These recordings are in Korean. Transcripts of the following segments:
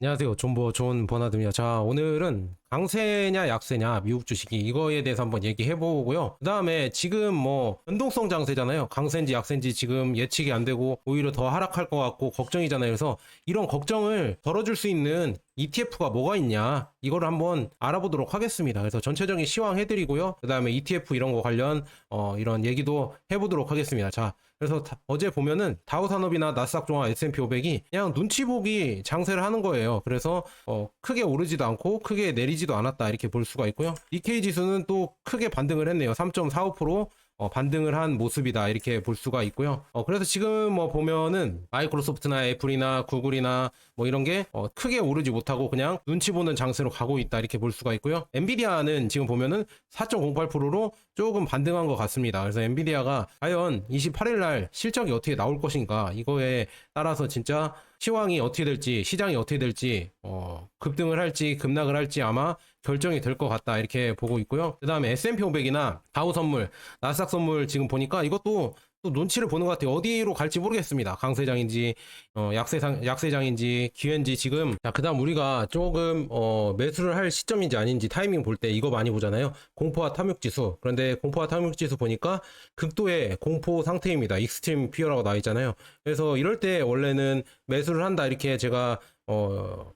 안녕하세요. 존버 존 버나드입니다. 자, 오늘은 강세냐 약세냐 미국 주식이 이거에 대해서 한번 얘기해 보고요. 그 다음에 지금 뭐 변동성 장세잖아요. 강세인지 약세인지 지금 예측이 안 되고 오히려 더 하락할 것 같고 걱정이잖아요. 그래서 이런 걱정을 덜어줄 수 있는 ETF가 뭐가 있냐 이거를 한번 알아보도록 하겠습니다. 그래서 전체적인 시황 해드리고요. 그 다음에 ETF 이런 거 관련 이런 얘기도 해보도록 하겠습니다. 자, 그래서 어제 보면은 다우산업이나 나스닥 종합 S&P 500이 그냥 눈치 보기 장세를 하는 거예요. 그래서 크게 오르지도 않고 크게 내리지도 않았다 이렇게 볼 수가 있고요. 니케이 지수는 또 크게 반등을 했네요. 3.45% 반등을 한 모습이다 이렇게 볼 수가 있고요. 그래서 지금 뭐 보면은 마이크로소프트나 애플이나 구글이나 뭐 이런 게 크게 오르지 못하고 그냥 눈치 보는 장세로 가고 있다 이렇게 볼 수가 있고요. 엔비디아는 지금 보면은 4.08%로 조금 반등한 것 같습니다. 그래서 엔비디아가 과연 28일 날 실적이 어떻게 나올 것인가 이거에 따라서 진짜 시황이 어떻게 될지 시장이 어떻게 될지 급등을 할지 급락을 할지 아마 결정이 될 것 같다 이렇게 보고 있고요. 그 다음에 S&P 500이나 다우 선물, 나스닥 선물 지금 보니까 이것도 또 눈치를 보는 것 같아요. 어디로 갈지 모르겠습니다. 강세장인지 약세장인지 기회인지 지금. 자, 그다음 우리가 조금 매수를 할 시점인지 아닌지 타이밍 볼 때 이거 많이 보잖아요. 공포와 탐욕 지수. 그런데 공포와 탐욕 지수 보니까 극도의 공포 상태입니다. 익스트림 피어라고 나와 있잖아요. 그래서 이럴 때 원래는 매수를 한다 이렇게 제가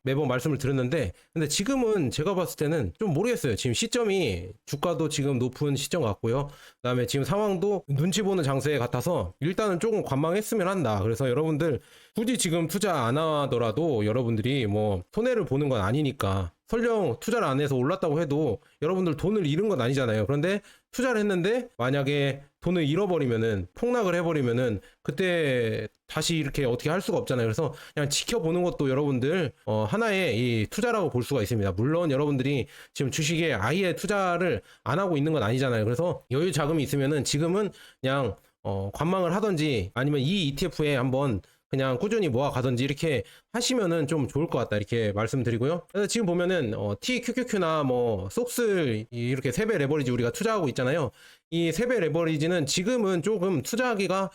매번 말씀을 드렸는데, 근데 지금은 제가 봤을 때는 좀 모르겠어요. 지금 시점이 주가도 지금 높은 시점 같고요. 그다음에 지금 상황도 눈치 보는 장세 같아서 일단은 조금 관망했으면 한다. 그래서 여러분들 굳이 지금 투자 안 하더라도 여러분들이 뭐 손해를 보는 건 아니니까, 설령 투자를 안 해서 올랐다고 해도 여러분들 돈을 잃은 건 아니잖아요. 그런데 투자를 했는데 만약에 돈을 잃어버리면은 폭락을 해버리면은 그때 다시 이렇게 어떻게 할 수가 없잖아요. 그래서 그냥 지켜보는 것도 여러분들 하나의 이 투자라고 볼 수가 있습니다. 물론 여러분들이 지금 주식에 아예 투자를 안 하고 있는 건 아니잖아요. 그래서 여유 자금이 있으면은 지금은 그냥 관망을 하던지 아니면 이 ETF에 한번 그냥 꾸준히 모아 가든지 이렇게 하시면은 좀 좋을 것 같다 이렇게 말씀드리고요. 그래서 지금 보면은 TQQQ나 뭐 속스 이렇게 3배 레버리지 우리가 투자하고 있잖아요. 이 3배 레버리지는 지금은 조금 투자하기가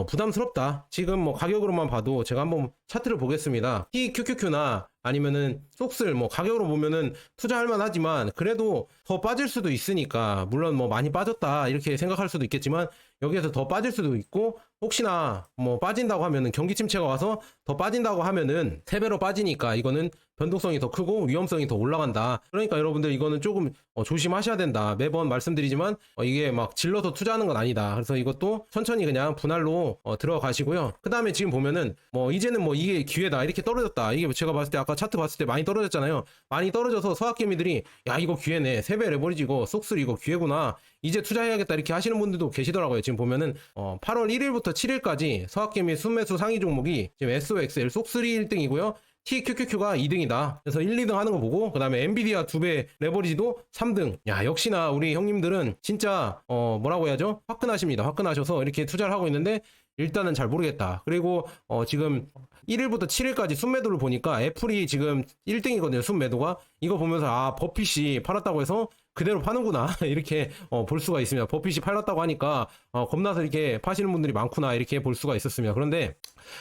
부담스럽다. 지금 뭐 가격으로만 봐도 제가 한번 차트를 보겠습니다. TQQQ나 아니면은 속슬 뭐 가격으로 보면은 투자할 만하지만 그래도 더 빠질 수도 있으니까, 물론 뭐 많이 빠졌다 이렇게 생각할 수도 있겠지만 여기에서 더 빠질 수도 있고, 혹시나 뭐 빠진다고 하면은 경기 침체가 와서 더 빠진다고 하면은 3배로 빠지니까 이거는 변동성이 더 크고 위험성이 더 올라간다. 그러니까 여러분들 이거는 조금 조심하셔야 된다. 매번 말씀드리지만 이게 막 질러서 투자하는 건 아니다. 그래서 이것도 천천히 그냥 분할로 들어가시고요. 그 다음에 지금 보면은 뭐 이제는 뭐 이게 기회다 이렇게 떨어졌다. 이게 제가 봤을 때 아까 차트 봤을 때 많이 떨어졌잖아요. 많이 떨어져서 서학개미들이 야 이거 기회네, 3배 레버리지고 속슬 이거 기회구나, 이제 투자해야겠다 이렇게 하시는 분들도 계시더라고요. 지금 보면은 8월 1일부터 7일까지 서학개미 순매수 상위 종목이 지금 SOXL 속슬이 1등이고요. TQQQ가 2등이다. 그래서 1, 2등 하는 거 보고, 그 다음에 엔비디아 2배 레버리지도 3등. 야, 역시나 우리 형님들은 진짜 뭐라고 해야죠? 화끈하십니다. 화끈하셔서 이렇게 투자를 하고 있는데 일단은 잘 모르겠다. 그리고 지금 1일부터 7일까지 순매도를 보니까 애플이 지금 1등이거든요. 순매도가. 이거 보면서 아, 버핏이 팔았다고 해서 그대로 파는구나 이렇게 볼 수가 있습니다. 버핏이 팔았다고 하니까 겁나서 이렇게 파시는 분들이 많구나 이렇게 볼 수가 있었습니다. 그런데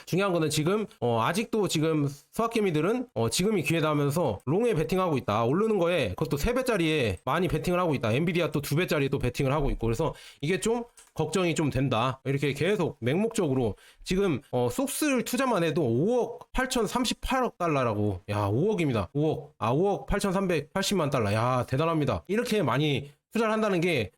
중요한 거는 지금 아직도 지금 서학개미들은 지금이 기회다 하면서 롱에 베팅하고 있다. 오르는 거에 그것도 3배짜리에 많이 베팅을 하고 있다. 엔비디아 또 2배짜리에 또 베팅을 하고 있고, 그래서 이게 좀 걱정이 좀 된다. 이렇게 계속 맹목적으로 지금 속스를 투자만 해도 5억 8,038억 달러라고. 야, 5억입니다. 5억. 5억 8,380만 달러. 야, 대단합니다. 이렇게 많이 투자를 한다는 게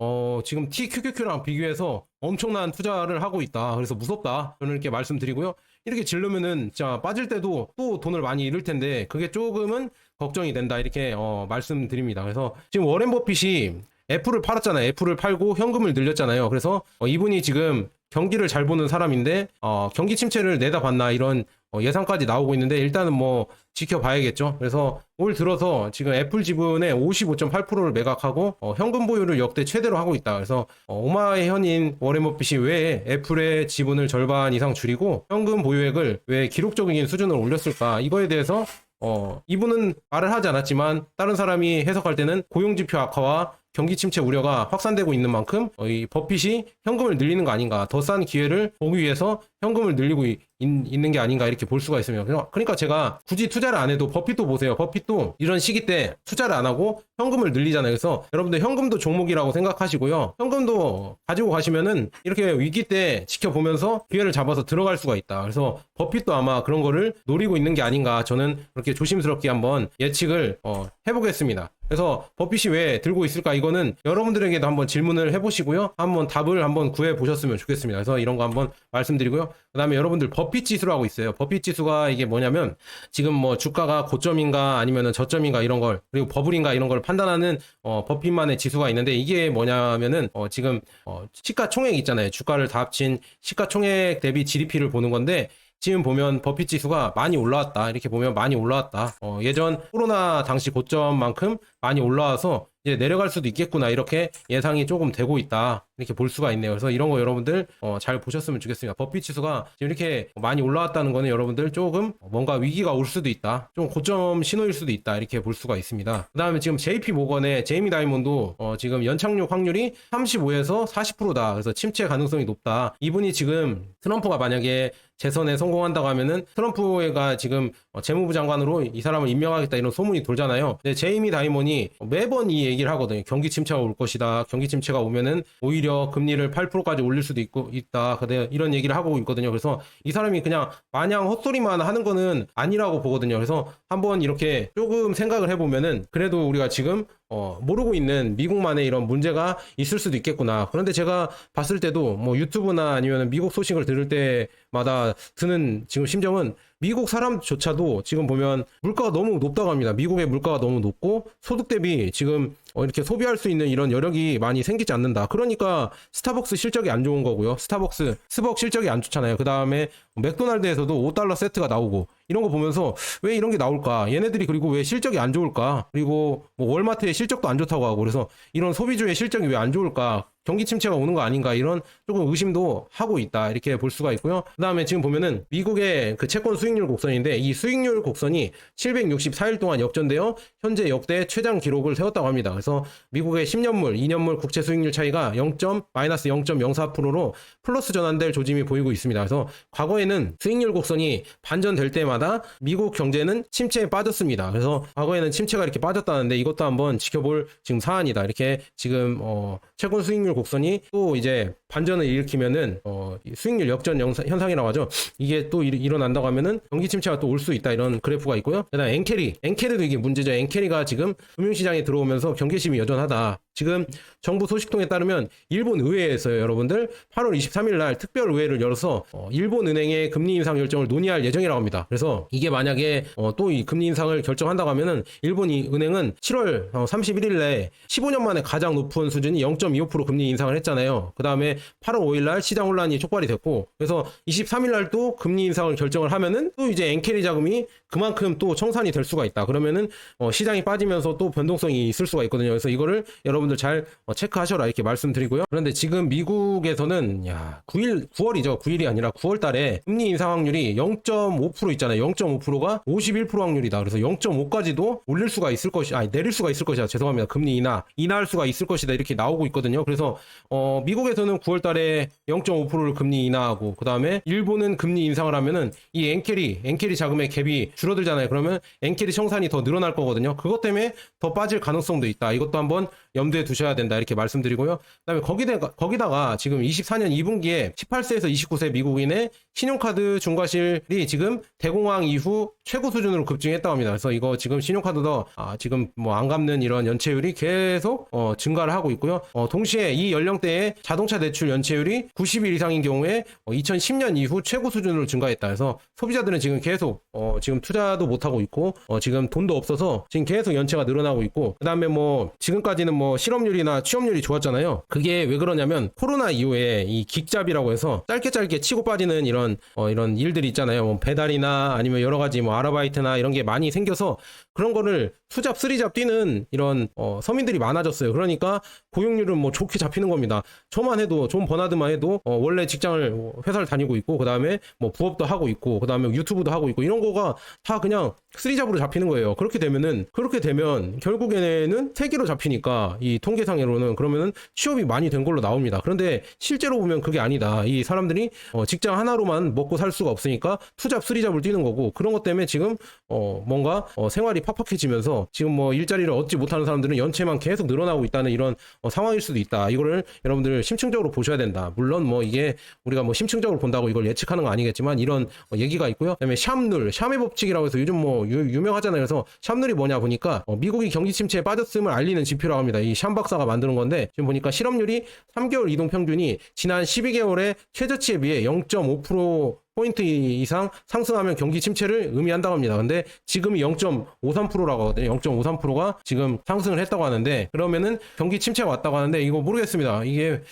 지금 TQQQ랑 비교해서 엄청난 투자를 하고 있다. 그래서 무섭다. 저는 이렇게 말씀드리고요. 이렇게 질르면은 진짜 빠질 때도 또 돈을 많이 잃을 텐데 그게 조금은 걱정이 된다. 이렇게 말씀드립니다. 그래서 지금 워렌 버핏이 애플을 팔았잖아요. 애플을 팔고 현금을 늘렸잖아요. 그래서 이분이 지금 경기를 잘 보는 사람인데 경기 침체를 내다봤나 이런 예상까지 나오고 있는데 일단은 뭐 지켜봐야겠죠. 그래서 올 들어서 지금 애플 지분의 55.8%를 매각하고 현금 보유를 역대 최대로 하고 있다. 그래서 오마의 현인 워렌 버핏이 왜 애플의 지분을 절반 이상 줄이고 현금 보유액을 왜 기록적인 수준을 올렸을까, 이거에 대해서 이분은 말을 하지 않았지만 다른 사람이 해석할 때는 고용지표 악화와 경기 침체 우려가 확산되고 있는 만큼 이 버핏이 현금을 늘리는 거 아닌가, 더 싼 기회를 보기 위해서 현금을 늘리고 있는 게 아닌가 이렇게 볼 수가 있습니다. 그러니까 제가 굳이 투자를 안 해도 버핏도 보세요. 버핏도 이런 시기 때 투자를 안 하고 현금을 늘리잖아요. 그래서 여러분들 현금도 종목이라고 생각하시고요. 현금도 가지고 가시면은 이렇게 위기 때 지켜보면서 기회를 잡아서 들어갈 수가 있다. 그래서 버핏도 아마 그런 거를 노리고 있는 게 아닌가 저는 그렇게 조심스럽게 한번 예측을 해보겠습니다. 그래서 버핏이 왜 들고 있을까? 이거는 여러분들에게도 한번 질문을 해보시고요. 한번 답을 한번 구해보셨으면 좋겠습니다. 그래서 이런 거 한번 말씀드리고요. 그 다음에 여러분들 버핏 지수라고 있어요. 버핏 지수가 이게 뭐냐면 지금 뭐 주가가 고점인가 아니면은 저점인가 이런 걸 그리고 버블인가 이런 걸 판단하는 버핏만의 지수가 있는데 이게 뭐냐면은 지금 시가총액 있잖아요. 주가를 다 합친 시가총액 대비 GDP를 보는 건데 지금 보면 버핏 지수가 많이 올라왔다. 이렇게 보면 많이 올라왔다. 예전 코로나 당시 고점만큼 많이 올라와서 이제 내려갈 수도 있겠구나. 이렇게 예상이 조금 되고 있다. 이렇게 볼 수가 있네요. 그래서 이런 거 여러분들 잘 보셨으면 좋겠습니다. 버핏 지수가 지금 이렇게 많이 올라왔다는 거는 여러분들 조금 뭔가 위기가 올 수도 있다. 좀 고점 신호일 수도 있다. 이렇게 볼 수가 있습니다. 그 다음에 지금 JP 모건의 제이미 다이몬도 지금 연착륙 확률이 35에서 40%다. 그래서 침체 가능성이 높다. 이분이 지금 트럼프가 만약에 재선에 성공한다고 하면은 트럼프가 지금 재무부 장관으로 이 사람을 임명하겠다 이런 소문이 돌잖아요. 근데 제이미 다이몬이 매번 이 얘기를 하거든요. 경기 침체가 올 것이다. 경기 침체가 오면은 오히려 금리를 8%까지 올릴 수도 있다. 이런 얘기를 하고 있거든요. 그래서 이 사람이 그냥 마냥 헛소리만 하는 거는 아니라고 보거든요. 그래서 한번 이렇게 조금 생각을 해보면은 그래도 우리가 지금 모르고 있는 미국만의 이런 문제가 있을 수도 있겠구나. 그런데 제가 봤을 때도 뭐 유튜브나 아니면 미국 소식을 들을 때마다 드는 지금 심정은 미국 사람조차도 지금 보면 물가가 너무 높다고 합니다. 미국의 물가가 너무 높고 소득 대비 지금 이렇게 소비할 수 있는 이런 여력이 많이 생기지 않는다. 그러니까 스타벅스 실적이 안 좋은 거고요. 스벅 실적이 안 좋잖아요. 그 다음에 맥도날드에서도 $5 세트가 나오고 이런 거 보면서 왜 이런 게 나올까? 얘네들이 그리고 왜 실적이 안 좋을까? 그리고 뭐 월마트의 실적도 안 좋다고 하고 그래서 이런 소비주의 실적이 왜 안 좋을까? 경기 침체가 오는 거 아닌가 이런 조금 의심도 하고 있다 이렇게 볼 수가 있고요. 그 다음에 지금 보면은 미국의 그 채권 수익률 곡선인데 이 수익률 곡선이 764일 동안 역전되어 현재 역대 최장 기록을 세웠다고 합니다. 그래서 미국의 10년물, 2년물 국채 수익률 차이가 마이너스 0.04%로 플러스 전환될 조짐이 보이고 있습니다. 그래서 과거에는 수익률 곡선이 반전될 때마다 미국 경제는 침체에 빠졌습니다. 그래서 과거에는 침체가 이렇게 빠졌다는데 이것도 한번 지켜볼 지금 사안이다. 이렇게 지금 채권 수익률 곡선이 또 이제 반전을 일으키면은 수익률 역전 현상이라고 하죠. 이게 또 일어난다고 하면은 경기 침체가 또 올 수 있다 이런 그래프가 있고요. 그다음 엔캐리도 이게 문제죠. 엔캐리가 지금 금융시장에 들어오면서 경계심이 여전하다. 지금 정부 소식통에 따르면 일본 의회에서요, 여러분들 8월 23일 날 특별 의회를 열어서 일본 은행의 금리 인상 결정을 논의할 예정이라고 합니다. 그래서 이게 만약에 또 이 금리 인상을 결정한다고 하면은 일본 은행은 7월 31일 에 15년 만에 가장 높은 수준이 0.25% 금리 인상을 했잖아요. 그 다음에 8월 5일 날 시장 혼란이 촉발이 됐고 그래서 23일 날 또 금리 인상을 결정을 하면은 또 이제 엔캐리 자금이 그만큼 또 청산이 될 수가 있다. 그러면은 시장이 빠지면서 또 변동성이 있을 수가 있거든요. 그래서 이거를 여러분들 잘 체크하셔라 이렇게 말씀드리고요. 그런데 지금 미국에서는 9월이 아니라 9월 달에 금리 인상 확률이 0.5% 있잖아요. 0.5%가 51% 확률이다. 그래서 0.5까지도 올릴 수가 있을 내릴 수가 있을 것이다. 죄송합니다. 금리 인하할 수가 있을 것이다. 이렇게 나오고 있거든요. 그래서 미국에서는 9월 달에 0.5%를 금리 인하하고 그다음에 일본은 금리 인상을 하면은 이 엔캐리 자금의 갭이 줄어들잖아요. 그러면 엔캐리 청산이 더 늘어날 거거든요. 그것 때문에 더 빠질 가능성도 있다. 이것도 한번 염두에 두셔야 된다. 이렇게 말씀드리고요. 그다음에 거기다가 지금 24년 2분기에 18세에서 29세 미국인의 신용카드 중과실이 지금 대공황 이후 최고 수준으로 급증했다고 합니다. 그래서 이거 지금 신용카드도 지금 뭐 안 갚는 이런 연체율이 계속 증가를 하고 있고요. 동시에 이 연령대의 자동차 대출 연체율이 90일 이상인 경우에 2010년 이후 최고 수준으로 증가했다. 그래서 소비자들은 지금 계속 지금 투자도 못 하고 있고 지금 돈도 없어서 지금 계속 연체가 늘어나고 있고 그다음에 뭐 지금까지는 뭐 실업률이나 취업률이 좋았잖아요. 그게 왜 그러냐면 코로나 이후에 이 긱잡이라고 해서 짧게 치고 빠지는 이런 일들이 있잖아요. 뭐 배달이나 아니면 여러 가지 뭐 아르바이트나 이런 게 많이 생겨서 그런 거를 투잡, 쓰리잡 뛰는 이런 서민들이 많아졌어요. 그러니까 고용률은 뭐 좋게 잡히는 겁니다. 저만 해도 존 버나드만 해도 원래 회사를 다니고 있고 그다음에 뭐 부업도 하고 있고 그다음에 유튜브도 하고 있고 이런 거가 다 그냥 쓰리잡으로 잡히는 거예요. 그렇게 되면 결국에는 세 개로 잡히니까 이 통계상으로는 그러면은 취업이 많이 된 걸로 나옵니다. 그런데 실제로 보면 그게 아니다. 이 사람들이 직장 하나로만 먹고 살 수가 없으니까 투잡, 쓰리잡을 뛰는 거고, 그런 것 때문에 지금 뭔가 생활이 팍팍해지면서 지금 뭐 일자리를 얻지 못하는 사람들은 연체만 계속 늘어나고 있다는 이런 상황일 수도 있다. 이거를 여러분들 심층적으로 보셔야 된다. 물론 뭐 이게 우리가 뭐 심층적으로 본다고 이걸 예측하는 건 아니겠지만 이런 얘기가 있고요. 그다음에 샴의 법칙이라고 해서 요즘 뭐 유명하잖아요. 그래서 샴룰이 뭐냐 보니까 미국이 경기 침체에 빠졌음을 알리는 지표라고 합니다. 이 샴 박사가 만드는 건데, 지금 보니까 실업률이 3개월 이동 평균이 지난 12개월의 최저치에 비해 0.5% 이상 상승하면 경기 침체를 의미한다고 합니다. 근데 지금이 0.53%라고 하거든요. 0.53%가 지금 상승을 했다고 하는데, 그러면은 경기 침체가 왔다고 하는데 이거 모르겠습니다. 이게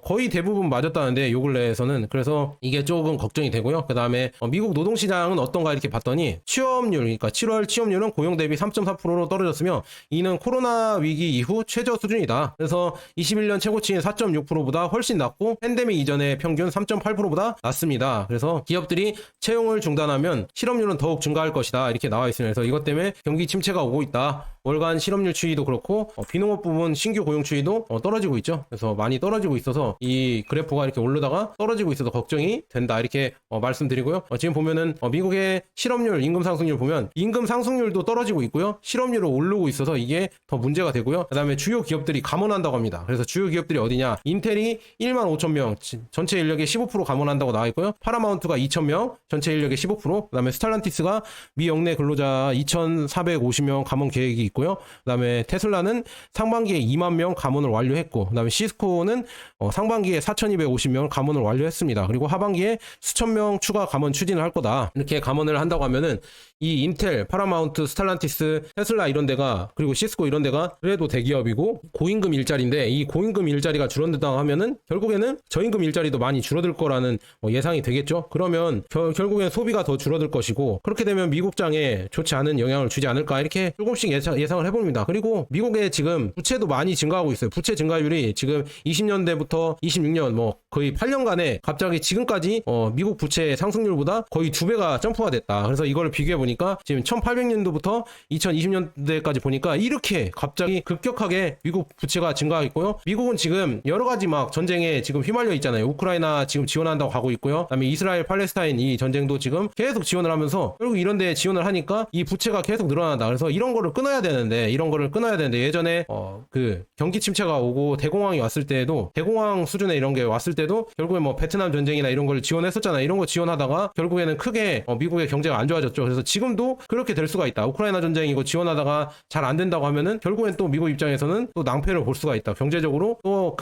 거의 대부분 맞았다는데 요 근래에서는. 그래서 이게 조금 걱정이 되고요. 그 다음에 미국 노동시장은 어떤가 이렇게 봤더니 취업률, 그러니까 7월 취업률은 고용 대비 3.4%로 떨어졌으며 이는 코로나 위기 이후 최저 수준이다. 그래서 21년 최고치인 4.6%보다 훨씬 낮고 팬데믹 이전의 평균 3.8%보다 낮습니다. 그래서 기업들이 채용을 중단하면 실업률은 더욱 증가할 것이다. 이렇게 나와 있습니다. 그래서 이것 때문에 경기 침체가 오고 있다. 월간 실업률 추이도 그렇고 비농업 부분 신규 고용 추이도 떨어지고 있죠. 그래서 많이 떨어지고 있어서 이 그래프가 이렇게 오르다가 떨어지고 있어서 걱정이 된다. 이렇게 말씀드리고요. 지금 보면은 미국의 실업률, 임금 상승률 보면 임금 상승률도 떨어지고 있고요. 실업률은 오르고 있어서 이게 더 문제가 되고요. 그 다음에 주요 기업들이 감원한다고 합니다. 그래서 주요 기업들이 어디냐? 인텔이 1만 5천 명, 전체 인력의 15% 감원한다고 나와 있고요. 파라마운트가 2천 명, 전체 인력의 15%, 그 다음에 스탈란티스가 미 영내 근로자 2,450명 감원 계획이 있고요. 그 다음에 테슬라는 상반기에 2만 명 감원을 완료했고, 그 다음에 시스코는 상반기에 4,250명을 감원을 완료했습니다. 그리고 하반기에 수천 명 추가 감원 추진을 할 거다. 이렇게 감원을 한다고 하면은 이 인텔, 파라마운트, 스탈란티스, 테슬라 이런 데가, 그리고 시스코 이런 데가 그래도 대기업이고 고임금 일자리인데, 이 고임금 일자리가 줄어든다고 하면은 결국에는 저임금 일자리도 많이 줄어들 거라는 예상이 되겠죠. 그러면 결국엔 소비가 더 줄어들 것이고, 그렇게 되면 미국장에 좋지 않은 영향을 주지 않을까, 이렇게 조금씩 예상을 해봅니다. 그리고 미국의 지금 부채도 많이 증가하고 있어요. 부채 증가율이 지금 20년대부터 26년 뭐 거의 8년간에 갑자기 지금까지 미국 부채 상승률보다 거의 2배가 점프가 됐다. 그래서 이걸 비교해 보니까 지금 1800년도부터 2020년대까지 보니까 이렇게 갑자기 급격하게 미국 부채가 증가했고요. 미국은 지금 여러 가지 막 전쟁에 지금 휘말려 있잖아요. 우크라이나 지금 지원한다고 하고 있고요. 그다음에 이스라엘 팔레스타인 이 전쟁도 지금 계속 지원을 하면서 결국 이런 데 지원을 하니까 이 부채가 계속 늘어난다. 그래서 이런 거를 끊어야 되는데 예전에 그 경기 침체가 오고 대공황이 왔을 때에도, 대공황 수준의 이런 게 왔을 때도 결국에 뭐 베트남 전쟁이나 이런 걸 지원했었잖아요. 이런 거 지원하다가 결국에는 크게 미국의 경제가 안 좋아졌죠. 그래서 지금도 그렇게 될 수가 있다. 우크라이나 전쟁 이거 지원하다가 잘 안 된다고 하면은 결국엔 또 미국 입장에서는 또 낭패를 볼 수가 있다. 경제적으로 또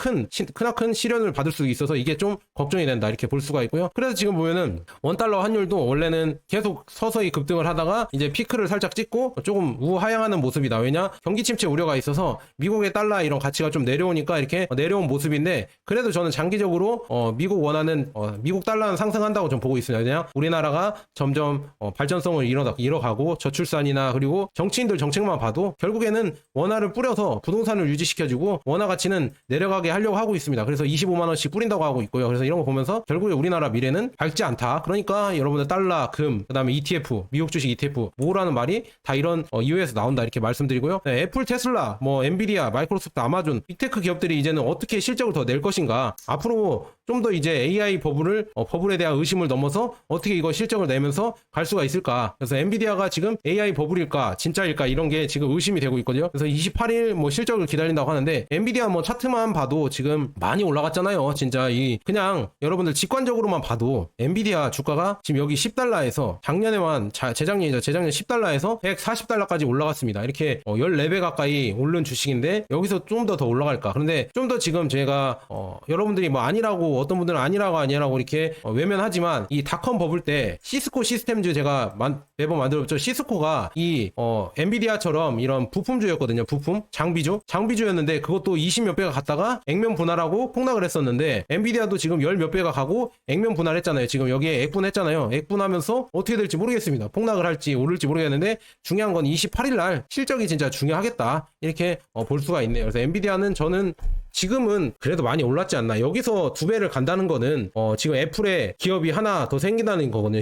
크나큰 시련을 받을 수 있어서 이게 좀 걱정이 된다. 이렇게 볼 수가 있고요. 그래서 지금 보면은 원달러 환율도 원래는 계속 서서히 급등을 하다가 이제 피크를 살짝 찍고 조금 우하향하는 모습이다. 왜냐? 경기 침체 우려가 있어서 미국의 달러 이런 가치가 좀 내려오니까 이렇게 내려온 모습인데, 그래도 저는 장기적으로 미국 원하는 미국 달러는 상승한다고 좀 보고 있습니다. 그냥 우리나라가 점점 발전성을 잃어가고 저출산이나 그리고 정치인들 정책만 봐도 결국에는 원화를 뿌려서 부동산을 유지시켜주고 원화 가치는 내려가게 하려고 하고 있습니다. 그래서 25만 원씩 뿌린다고 하고 있고요. 그래서 이런 거 보면서 결국에 우리나라 미래는 밝지 않다. 그러니까 여러분들 달러, 금, 그다음에 ETF, 미국 주식 ETF 뭐라는 말이 다 이런 이유에서 나온다. 이렇게 말씀드리고요. 네, 애플, 테슬라, 뭐 엔비디아, 마이크로소프트, 아마존, 빅테크 기업들이 이제는 어떻게 실적을 더 낼 것인가, 앞으로 좀 더 이제 AI 버블에 대한 의심을 넘어서 어떻게 이거 실적을 내면서 갈 수가 있을까. 그래서 엔비디아가 지금 AI 버블일까 진짜일까 이런 게 지금 의심이 되고 있거든요. 그래서 28일 뭐 실적을 기다린다고 하는데, 엔비디아 뭐 차트만 봐도 지금 많이 올라갔잖아요. 진짜 그냥 여러분들 직관적으로만 봐도 엔비디아 주가가 지금 여기 10달러에서 재작년 10달러에서 140달러까지 올라갔습니다. 이렇게 14배 가까이 오른 주식인데 여기서 좀 더 올라갈까. 그런데 좀 더 지금 제가 여러분들이 뭐 아니라고, 어떤 분들은 아니라고 이렇게 외면하지만, 이 닷컴 버블 때 시스코 시스템즈 제가 매번 만들었죠. 시스코가 이 엔비디아처럼 이런 부품주였거든요. 장비주였는데 그것도 20몇 배가 갔다가 액면 분할하고 폭락을 했었는데, 엔비디아도 지금 10몇 배가 가고 액면 분할했잖아요. 지금 여기에 액분했잖아요. 액분하면서 어떻게 될지 모르겠습니다. 폭락을 할지 오를지 모르겠는데, 중요한 건 28일 날 실적이 진짜 중요하겠다. 이렇게 볼 수가 있네요. 그래서 엔비디아는 저는 지금은 그래도 많이 올랐지 않나. 여기서 2배를 간다는 거는 지금 애플의 기업이 하나 더 생긴다는 거거든요.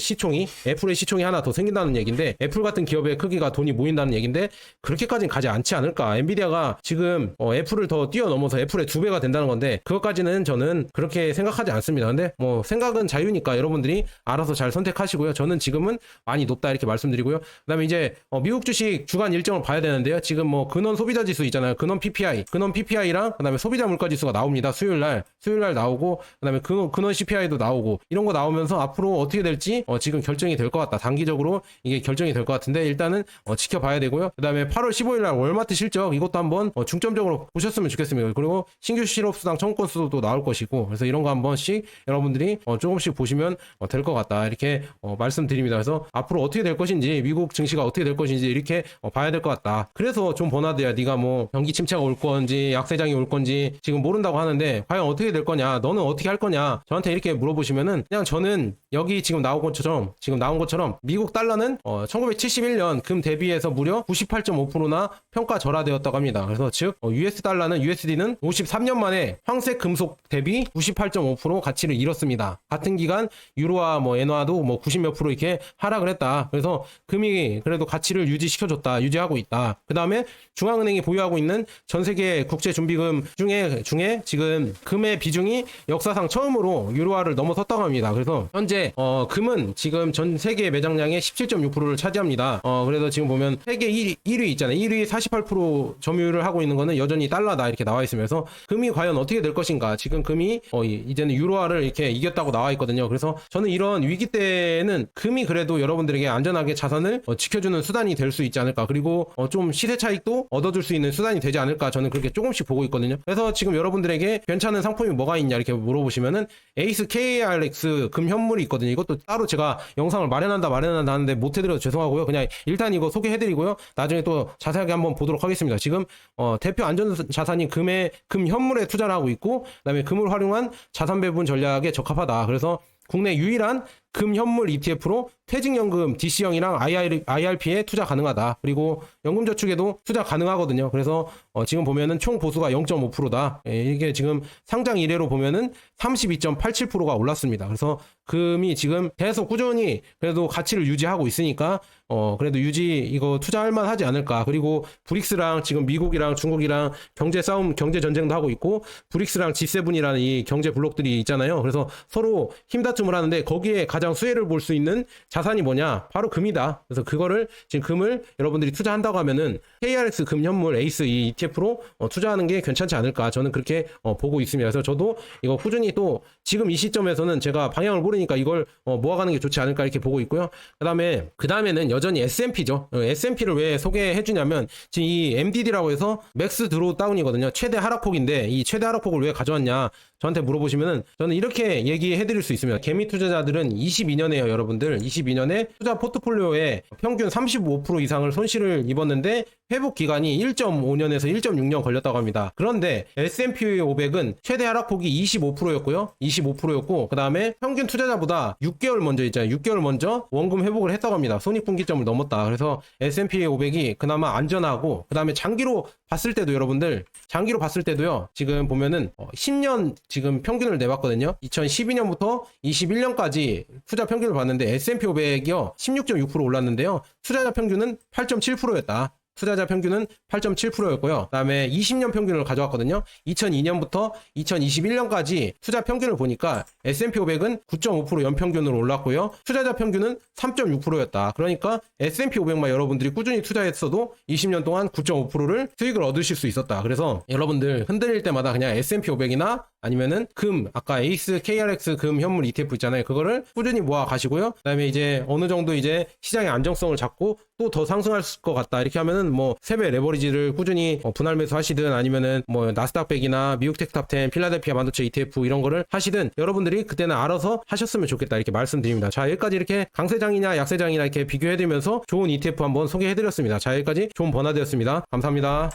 애플의 시총이 하나 더 생긴다는 얘기인데, 애플 같은 기업의 크기가 돈이 모인다는 얘기인데 그렇게까지는 가지 않지 않을까. 엔비디아가 지금 애플을 더 뛰어넘어서 애플의 2배가 된다는 건데 그것까지는 저는 그렇게 생각하지 않습니다. 근데 뭐 생각은 자유니까 여러분들이 알아서 잘 선택하시고요. 저는 지금은 많이 높다 이렇게 말씀드리고요. 그다음에 이제 미국 주식 주간 일정을 봐야 되는데요. 지금 뭐 근원 소비자 지수 있잖아요. 근원 PPI랑 그다음에 소비자 물가 지수가 나옵니다. 수요일 날 나오고, 그다음에 근원 CPI도 나오고, 이런 거 나오면서 앞으로 어떻게 될지 지금 결정이 될 것 같다. 단기적으로 이게 결정이 될 것 같은데 일단은 지켜봐야 되고요. 그다음에 8월 15일 날 월마트 실적 이것도 한번 중점적으로 보셨으면 좋겠습니다. 그리고 신규 실업수당 청구 건수도 나올 것이고, 그래서 이런 거 한 번씩 여러분들이 조금씩 보시면 될 것 같다 이렇게 말씀드립니다. 그래서 앞으로 어떻게 될 것인지, 미국 증시가 어떻게 될 것인지 이렇게 봐야 될 것 같다. 그래서 존 버나드야, 네가 뭐 경기 침체가 올 건지 약세장이 올 건지 지금 모른다고 하는데 과연 어떻게 될 거냐, 너는 어떻게 할 거냐 저한테 이렇게 물어보시면은, 그냥 저는 여기 지금 나온 것처럼 미국 달러는 1971년 금 대비해서 무려 98.5%나 평가 절하되었다고 합니다. 그래서 즉 USD는 53년 만에 황색 금속 대비 98.5% 가치를 잃었습니다. 같은 기간 유로와 엔화도 90몇 프로 이렇게 하락을 했다. 그래서 금이 그래도 가치를 유지하고 있다. 그 다음에 중앙은행이 보유하고 있는 전 세계 국제준비금 중에 지금 금의 비중이 역사상 처음으로 유로화를 넘어섰다고 합니다. 그래서 현재 금은 지금 전 세계 매장량의 17.6%를 차지합니다. 그래서 지금 보면 세계 1위 있잖아요. 1위 48% 점유율을 하고 있는 거는 여전히 달러다 이렇게 나와 있으면서, 금이 과연 어떻게 될 것인가. 지금 금이 이제는 유로화를 이렇게 이겼다고 나와 있거든요. 그래서 저는 이런 위기 때는 금이 그래도 여러분들에게 안전하게 자산을 지켜주는 수단이 될 수 있지 않을까. 그리고 좀 시세 차익도 얻어줄 수 있는 수단이 되지 않을까. 저는 그렇게 조금씩 보고 있거든요. 그래서 지금 여러분들에게 괜찮은 상품이 뭐가 있냐 이렇게 물어보시면은 에이스 KARX 금 현물이 있거든요. 이것도 따로 제가 영상을 마련한다 하는데 못해드려서 죄송하고요. 그냥 일단 이거 소개해드리고요. 나중에 또 자세하게 한번 보도록 하겠습니다. 지금 대표 안전 자산인 금 현물에 투자를 하고 있고, 그다음에 금을 활용한 자산 배분 전략에 적합하다. 그래서 국내 유일한 금 현물 ETF로 퇴직연금 DC형이랑 IRP에 투자 가능하다. 그리고 연금저축에도 투자 가능하거든요. 그래서 지금 보면은 총 보수가 0.5%다. 이게 지금 상장 이래로 보면은 32.87%가 올랐습니다. 그래서 금이 지금 계속 꾸준히 그래도 가치를 유지하고 있으니까 그래도 이거 투자할 만하지 않을까. 그리고 브릭스랑 지금 미국이랑 중국이랑 경제 전쟁도 하고 있고, 브릭스랑 G7이라는 이 경제 블록들이 있잖아요. 그래서 서로 힘다툼을 하는데 거기에 가장 수혜를 볼 수 있는 자산이 뭐냐? 바로 금이다. 그래서 그거를 지금 금을 여러분들이 투자한다고 하면은 KRX 금 현물 에이스 이 ETF로 투자하는 게 괜찮지 않을까. 저는 그렇게 보고 있습니다. 그래서 저도 이거 꾸준히 또 지금 이 시점에서는 제가 방향을 모르니까 이걸 모아가는 게 좋지 않을까 이렇게 보고 있고요. 그 다음에는 여전히 S&P죠. S&P를 왜 소개해 주냐면, 지금 이 MDD라고 해서 맥스 드로우 다운이거든요. 최대 하락폭인데 이 최대 하락폭을 왜 가져왔냐 저한테 물어보시면은 저는 이렇게 얘기해 드릴 수 있습니다. 개미 투자자들은 22년에요, 여러분들. 22년에 투자 포트폴리오에 평균 35% 이상을 손실을 입었는데 회복 기간이 1.5년에서 1.6년 걸렸다고 합니다. 그런데 S&P 500은 최대 하락폭이 25%였고, 그 다음에 평균 투자자보다 6개월 먼저 있잖아요. 6개월 먼저 원금 회복을 했다고 합니다. 손익분기점을 넘었다. 그래서 S&P 500이 그나마 안전하고, 그 다음에 장기로 봤을 때도요, 지금 보면은 10년 지금 평균을 내봤거든요. 2012년부터 21년까지 투자 평균을 봤는데 S&P 500이요 16.6% 올랐는데요. 투자자 평균은 8.7%였다. 투자자 평균은 8.7%였고요. 그 다음에 20년 평균을 가져왔거든요. 2002년부터 2021년까지 투자 평균을 보니까 S&P 500은 9.5% 연평균으로 올랐고요. 투자자 평균은 3.6%였다. 그러니까 S&P 500만 여러분들이 꾸준히 투자했어도 20년 동안 9.5%를 수익을 얻으실 수 있었다. 그래서 여러분들 흔들릴 때마다 그냥 S&P 500이나 아니면은 아까 에이스 KRX 금 현물 ETF 있잖아요. 그거를 꾸준히 모아 가시고요. 그 다음에 이제 어느 정도 이제 시장의 안정성을 잡고 또 더 상승할 것 같다. 이렇게 하면은 세배 레버리지를 꾸준히 분할 매수 하시든, 아니면은 나스닥 100이나 미국 테크탑10, 필라델피아 반도체 ETF 이런 거를 하시든 여러분들이 그때는 알아서 하셨으면 좋겠다. 이렇게 말씀드립니다. 자, 여기까지 이렇게 강세장이냐 약세장이냐 이렇게 비교해드리면서 좋은 ETF 한번 소개해드렸습니다. 자, 여기까지 존 버나드였습니다. 감사합니다.